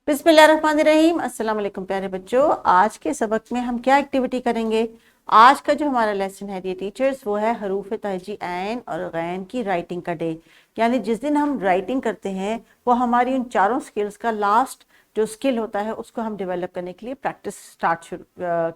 बिस्मिल्लाहिर्रहमानिर्रहीम। अस्सलाम वालेकुम प्यारे बच्चों, आज के सबक में हम क्या एक्टिविटी करेंगे। आज का जो हमारा लेसन है डियर टीचर्स, वो है हरूफ तहजी ऐन और गैन की राइटिंग का डे। यानी जिस दिन हम राइटिंग करते हैं वो हमारी उन चारों स्किल्स का लास्ट जो स्किल होता है उसको हम डेवलप करने के लिए प्रैक्टिस स्टार्ट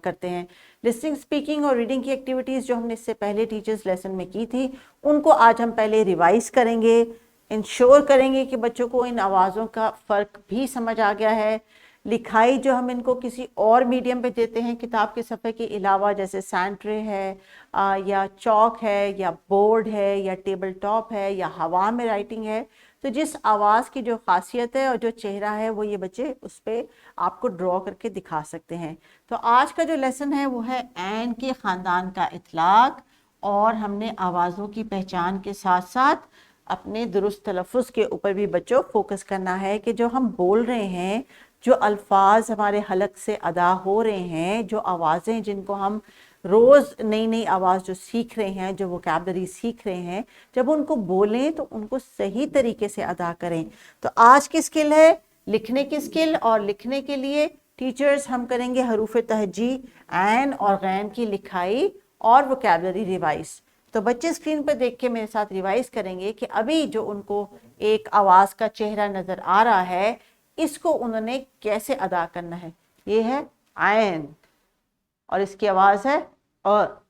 करते हैं। लिसनिंग, स्पीकिंग और रीडिंग की एक्टिविटीज़ जो हमने इससे पहले टीचर्स लेसन में की थी उनको आज हम पहले रिवाइज करेंगे, इंश्योर करेंगे कि बच्चों को इन आवाज़ों का फ़र्क भी समझ आ गया है। लिखाई जो हम इनको किसी और मीडियम पे देते हैं किताब के सफ़े के अलावा, जैसे सैंड ट्रे है या चौक है या बोर्ड है या टेबल टॉप है या हवा में राइटिंग है, तो जिस आवाज़ की जो खासियत है और जो चेहरा है वो ये बच्चे उस पर आपको ड्रॉ करके दिखा सकते हैं। तो आज का जो लेसन है वो है ऐन के ख़ानदान का इतलाक़, और हमने आवाज़ों की पहचान के साथ साथ अपने दुरुस्त तलफ़ुज़ के ऊपर भी बच्चों फोकस करना है कि जो हम बोल रहे हैं, जो अल्फाज हमारे हलक से अदा हो रहे हैं, जो आवाज़ें जिनको हम रोज़ नई नई आवाज़ जो सीख रहे हैं, जो वोकैबलरी सीख रहे हैं, जब उनको बोलें तो उनको सही तरीके से अदा करें। तो आज की स्किल है लिखने की स्किल, और लिखने के लिए टीचर्स हम करेंगे हरूफ तहजी ऐन और गैन की लिखाई और वोकैबलरी रिवाइज। तो बच्चे स्क्रीन पर देख के मेरे साथ रिवाइज करेंगे कि अभी जो उनको एक आवाज़ का चेहरा नज़र आ रहा है इसको उन्होंने कैसे अदा करना है। ये है आयन और इसकी आवाज़ है और।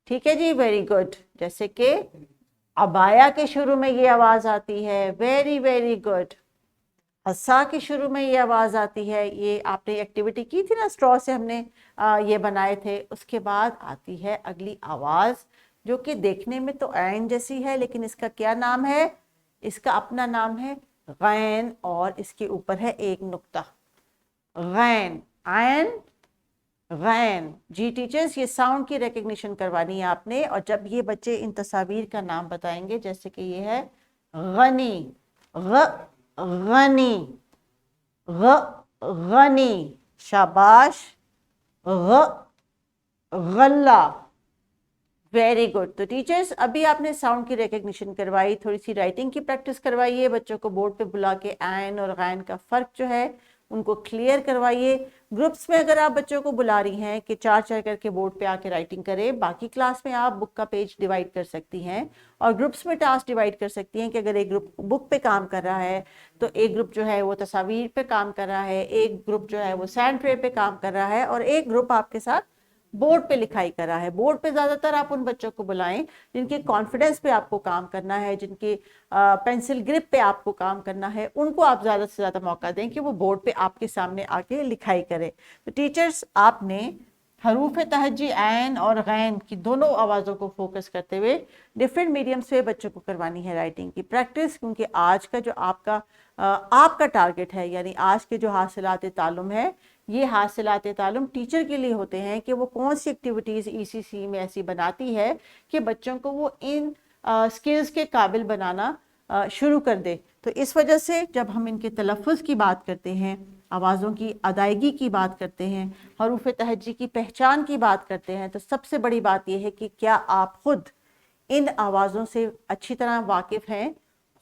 ठीक है जी, वेरी गुड। जैसे कि अबाया के शुरू में ये आवाज़ आती है, वेरी वेरी गुड। हस्सा के शुरू में ये आवाज़ आती है, ये आपने एक्टिविटी की थी ना, स्ट्रॉ से हमने ये बनाए थे। उसके बाद आती है अगली आवाज़ जो कि देखने में तो ऐन जैसी है, लेकिन इसका क्या नाम है, इसका अपना नाम है गैन, और इसके ऊपर है एक नुक्ता। गैन, ऐन, गैन। जी टीचर्स, ये साउंड की रिकग्निशन करवानी है आपने, और जब ये बच्चे इन तस्वीर का नाम बताएंगे, जैसे कि ये है गनी, गनी, गनी, शाबाश, गल्ला, वेरी गुड। तो टीचर्स अभी आपने साउंड की रिकग्निशन करवाई, थोड़ी सी राइटिंग की प्रैक्टिस करवाइए, बच्चों को बोर्ड पे बुला के ऐन और गैन का फ़र्क जो है उनको क्लियर करवाइए। ग्रुप्स में अगर आप बच्चों को बुला रही हैं कि 4-4 करके बोर्ड पे आके राइटिंग करें, बाकी क्लास में आप बुक का पेज डिवाइड कर सकती हैं और ग्रुप्स में टास्क डिवाइड कर सकती हैं कि अगर एक ग्रुप बुक पे काम कर रहा है तो एक ग्रुप जो है वो तस्वीर पे काम कर रहा है, एक ग्रुप जो है वो सैंड ट्रे पे काम कर रहा है, और एक ग्रुप आपके साथ बोर्ड पे लिखाई कर रहा है। बोर्ड पे ज़्यादातर आप उन बच्चों को बुलाएं जिनके कॉन्फिडेंस पे आपको काम करना है, जिनके पेंसिल ग्रिप पे आपको काम करना है, उनको आप ज़्यादा से ज़्यादा मौका दें कि वो बोर्ड पे आपके सामने आके लिखाई करें। तो टीचर्स आपने हरूफ तहजी ऐन और गैन की दोनों आवाज़ों को फोकस करते हुए डिफरेंट मीडियम से बच्चों को करवानी है राइटिंग की प्रैक्टिस, क्योंकि आज का जो आपका टारगेट है, यानी आज के जो हासिलात तालुम है, ये हासिलात तालुम टीचर के लिए होते हैं कि वो कौन सी एक्टिविटीज़ ECC में ऐसी बनाती है कि बच्चों को वो इन स्किल्स के काबिल बनाना शुरू कर दे। तो इस वजह से जब हम इनके तलफ़ुज़ की बात करते हैं, आवाज़ों की अदायगी की बात करते हैं, हरूफ तहजी की पहचान की बात करते हैं, तो सबसे बड़ी बात यह है कि क्या आप ख़ुद इन आवाज़ों से अच्छी तरह वाकिफ़ हैं,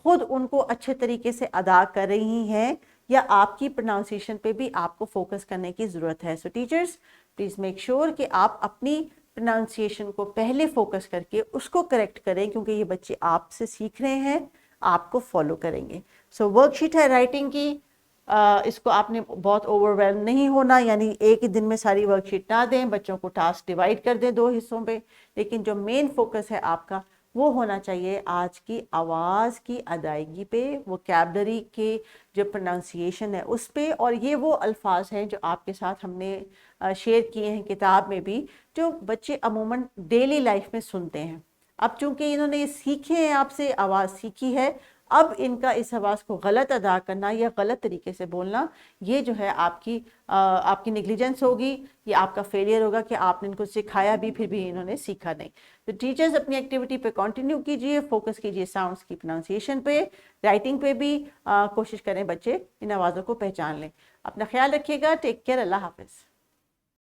खुद उनको अच्छे तरीके से अदा कर रही हैं, या आपकी प्रोनाउंसिएशन पे भी आपको फोकस करने की ज़रूरत है। सो टीचर्स प्लीज़ मेक श्योर कि आप अपनी प्रोनाउंसिएशन को पहले फोकस करके उसको करेक्ट करें, क्योंकि ये बच्चे आपसे सीख रहे हैं, आपको फॉलो करेंगे। सो वर्कशीट है राइटिंग की, इसको आपने बहुत ओवरवेल्म नहीं होना, यानी एक ही दिन में सारी वर्कशीट ना दें, बच्चों को टास्क डिवाइड कर दें 2 हिस्सों पे, लेकिन जो मेन फोकस है आपका वो होना चाहिए आज की आवाज़ की अदायगी पे, वोकैबलरी के जो प्रोनाउंसिएशन है उस पे, और ये वो अल्फाज हैं जो आपके साथ हमने शेयर किए हैं किताब में भी, जो बच्चे अमूमन डेली लाइफ में सुनते हैं। अब चूंकि इन्होंने सीखे हैं, आपसे आवाज़ सीखी है, अब इनका इस आवाज़ को गलत अदा करना या गलत तरीके से बोलना, ये जो है आपकी नेग्लिजेंस होगी, ये आपका फेलियर होगा कि आपने इनको सिखाया भी फिर भी इन्होंने सीखा नहीं। तो टीचर्स अपनी एक्टिविटी पे कंटिन्यू कीजिए, फोकस कीजिए साउंड्स की प्रोनाउंसिएशन पे, राइटिंग पे भी कोशिश करें बच्चे इन आवाज़ों को पहचान लें। अपना ख्याल रखिएगा, टेक केयर, अल्लाह हाफिज़।